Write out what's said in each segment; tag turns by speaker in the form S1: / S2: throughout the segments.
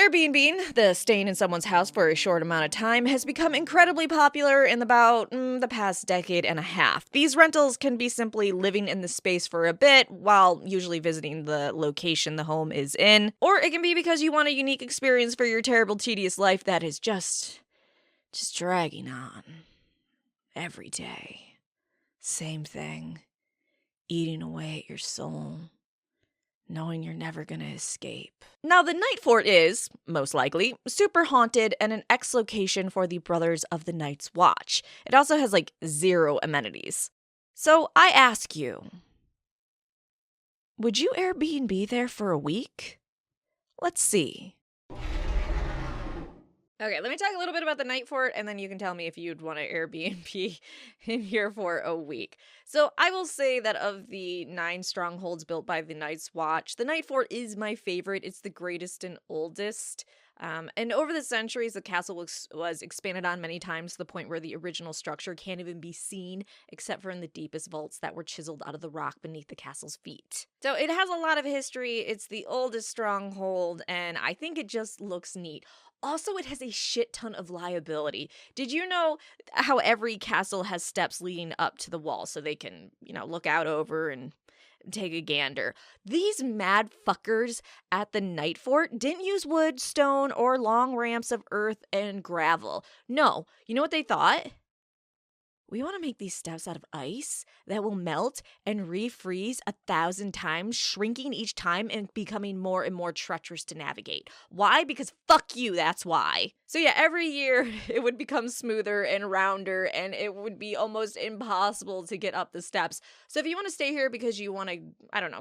S1: Airbnb, the staying in someone's house for a short amount of time, has become incredibly popular in about the past decade and a half. These rentals can be simply living in the space for a bit while usually visiting the location the home is in, or it can be because you want a unique experience for your terrible, tedious life that is just dragging on every day. Same thing, eating away at your soul, knowing you're never gonna escape. Now, the Nightfort is, most likely, super haunted and an ex-location for the Brothers of the Night's Watch. It also has, zero amenities. So I ask you, would you Airbnb there for a week? Let's see. Okay, let me talk a little bit about the Nightfort, and then you can tell me if you'd want to Airbnb in here for a week. So I will say that of the 9 strongholds built by the Night's Watch, the Nightfort is my favorite. It's the greatest and oldest. And over the centuries, the castle was expanded on many times to the point where the original structure can't even be seen except for in the deepest vaults that were chiseled out of the rock beneath the castle's feet. So it has a lot of history. It's the oldest stronghold, and I think it just looks neat. Also, it has a shit ton of liability. Did you know how every castle has steps leading up to the wall so they can, look out over and take a gander? These mad fuckers at the Nightfort didn't use wood, stone, or long ramps of earth and gravel. No, you know what they thought? We want to make these steps out of ice that will melt and refreeze 1,000 times, shrinking each time and becoming more and more treacherous to navigate. Why? Because fuck you, that's why. So yeah, every year it would become smoother and rounder, and it would be almost impossible to get up the steps. So if you want to stay here because you want to,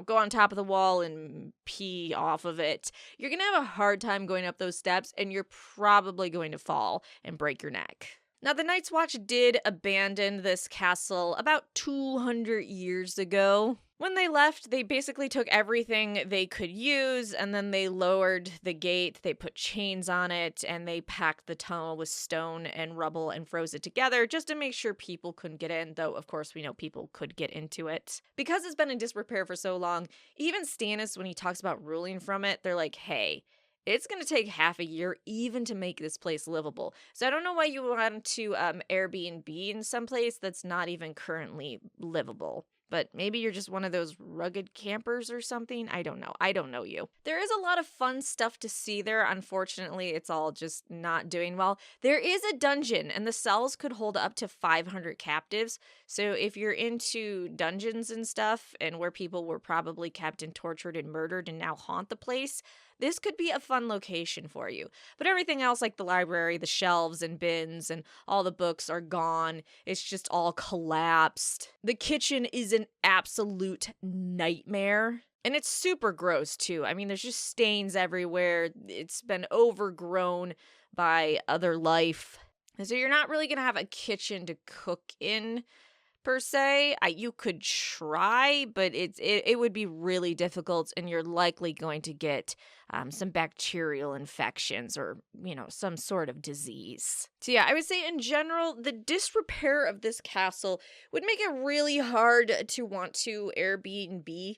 S1: go on top of the wall and pee off of it, you're going to have a hard time going up those steps, and you're probably going to fall and break your neck. Now, the Night's Watch did abandon this castle about 200 years ago. When they left, they basically took everything they could use, and then they lowered the gate, they put chains on it, and they packed the tunnel with stone and rubble and froze it together just to make sure people couldn't get in, though of course we know people could get into it. Because it's been in disrepair for so long, even Stannis, when he talks about ruling from it, they're like, hey, it's going to take half a year even to make this place livable. So I don't know why you want to Airbnb in some place that's not even currently livable. But maybe you're just one of those rugged campers or something. I don't know. I don't know you. There is a lot of fun stuff to see there. Unfortunately, it's all just not doing well. There is a dungeon, and the cells could hold up to 500 captives. So if you're into dungeons and stuff, and where people were probably kept and tortured and murdered and now haunt the place, this could be a fun location for you. But everything else, like the library, the shelves and bins, and all the books are gone. It's just all collapsed. The kitchen is an absolute nightmare. And it's super gross, too. I mean, there's just stains everywhere. It's been overgrown by other life. And so you're not really going to have a kitchen to cook in, per se. You could try, but it would be really difficult, and you're likely going to get some bacterial infections or, some sort of disease. So yeah, I would say in general, the disrepair of this castle would make it really hard to want to Airbnb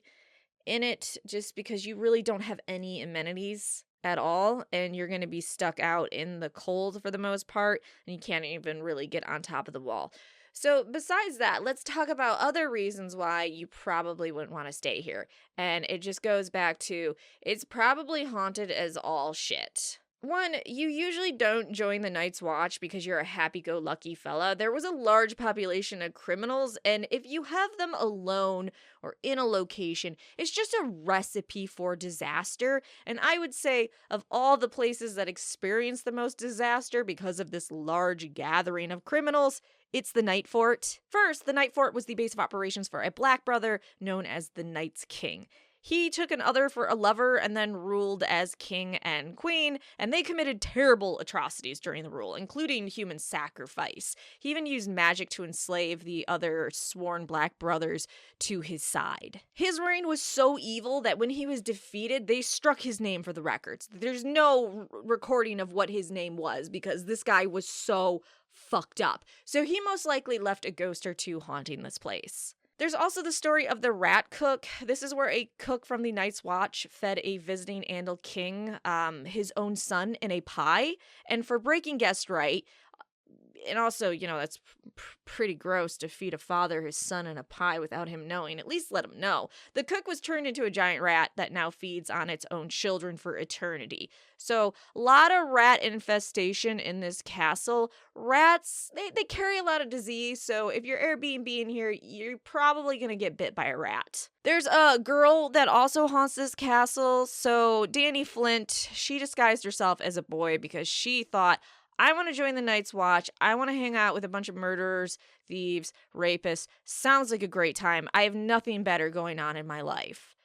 S1: in it, just because you really don't have any amenities at all, and you're going to be stuck out in the cold for the most part, and you can't even really get on top of the wall. So besides that, let's talk about other reasons why you probably wouldn't want to stay here. And it just goes back to, it's probably haunted as all shit. One, you usually don't join the Night's Watch because you're a happy-go-lucky fella. There was a large population of criminals, and if you have them alone or in a location, it's just a recipe for disaster. And I would say, of all the places that experience the most disaster because of this large gathering of criminals, it's the Nightfort. First, the Nightfort was the base of operations for a black brother known as the Night's King. He took an other for a lover and then ruled as king and queen, and they committed terrible atrocities during the rule, including human sacrifice. He even used magic to enslave the other sworn black brothers to his side. His reign was so evil that when he was defeated, they struck his name for the records. There's no recording of what his name was because this guy was so fucked up. So he most likely left a ghost or two haunting this place. There's also the story of the rat cook. This is where a cook from the Night's Watch fed a visiting Andal king his own son in a pie. And for breaking guest right, and also, that's pretty gross to feed a father his son in a pie without him knowing. At least let him know. The cook was turned into a giant rat that now feeds on its own children for eternity. So, a lot of rat infestation in this castle. Rats, they carry a lot of disease, so if you're Airbnb in here, you're probably going to get bit by a rat. There's a girl that also haunts this castle. So, Dani Flint, she disguised herself as a boy because she thought, I want to join the Night's Watch. I want to hang out with a bunch of murderers, thieves, rapists. Sounds like a great time. I have nothing better going on in my life.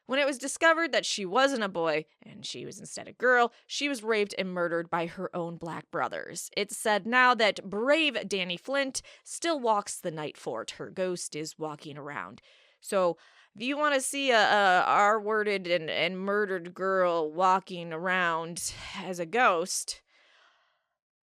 S1: When it was discovered that she wasn't a boy, and she was instead a girl, she was raped and murdered by her own black brothers. It's said now that brave Dani Flint still walks the Nightfort. Her ghost is walking around. So if you want to see a R-worded and murdered girl walking around as a ghost,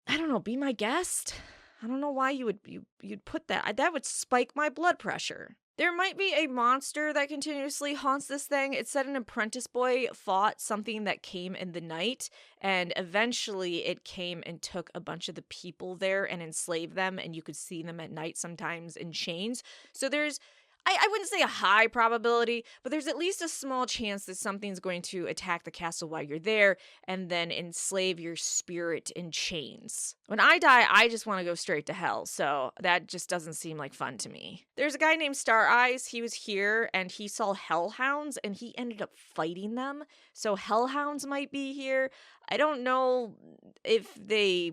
S1: I don't know, be my guest? I don't know why you'd put that. That would spike my blood pressure. There might be a monster that continuously haunts this thing. It said an apprentice boy fought something that came in the night, and eventually it came and took a bunch of the people there and enslaved them, and you could see them at night sometimes in chains. So there's, I wouldn't say a high probability, but there's at least a small chance that something's going to attack the castle while you're there and then enslave your spirit in chains. When I die, I just want to go straight to hell, so that just doesn't seem like fun to me. There's a guy named Star Eyes. He was here and he saw hellhounds and he ended up fighting them. So hellhounds might be here. I don't know if they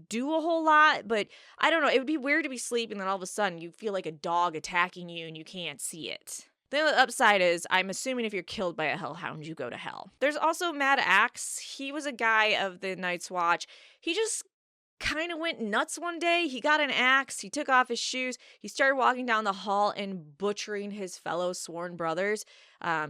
S1: do a whole lot, but I don't know. It would be weird to be sleeping and then all of a sudden you feel like a dog attacking you and you can't see it. The upside is, I'm assuming if you're killed by a hellhound, you go to hell. There's also Mad Axe. He was a guy of the Night's Watch. He just kind of went nuts one day. He got an axe, he took off his shoes, he started walking down the hall and butchering his fellow sworn brothers.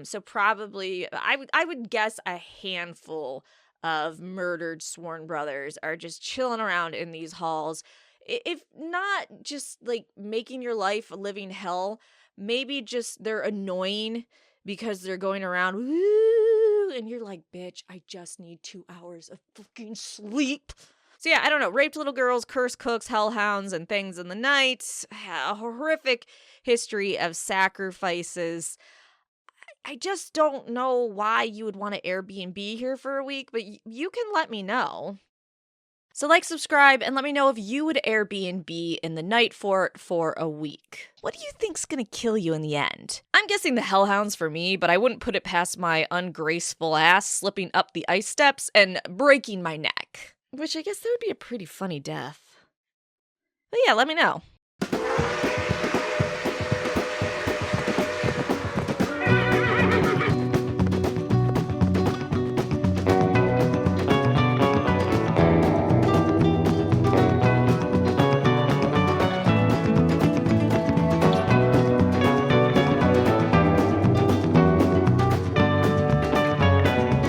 S1: So probably, I would guess a handful of murdered sworn brothers are just chilling around in these halls. If not just like making your life a living hell, maybe just they're annoying because they're going around, woo, and you're like, bitch, I just need 2 hours of fucking sleep. So yeah, I don't know. Raped little girls, cursed cooks, hellhounds, and things in the night. A horrific history of sacrifices. I just don't know why you would want to Airbnb here for a week, but you can let me know. So subscribe, and let me know if you would Airbnb in the Nightfort for a week. What do you think's gonna kill you in the end? I'm guessing the hellhounds for me, but I wouldn't put it past my ungraceful ass slipping up the ice steps and breaking my neck. Which I guess that would be a pretty funny death. But yeah, let me know.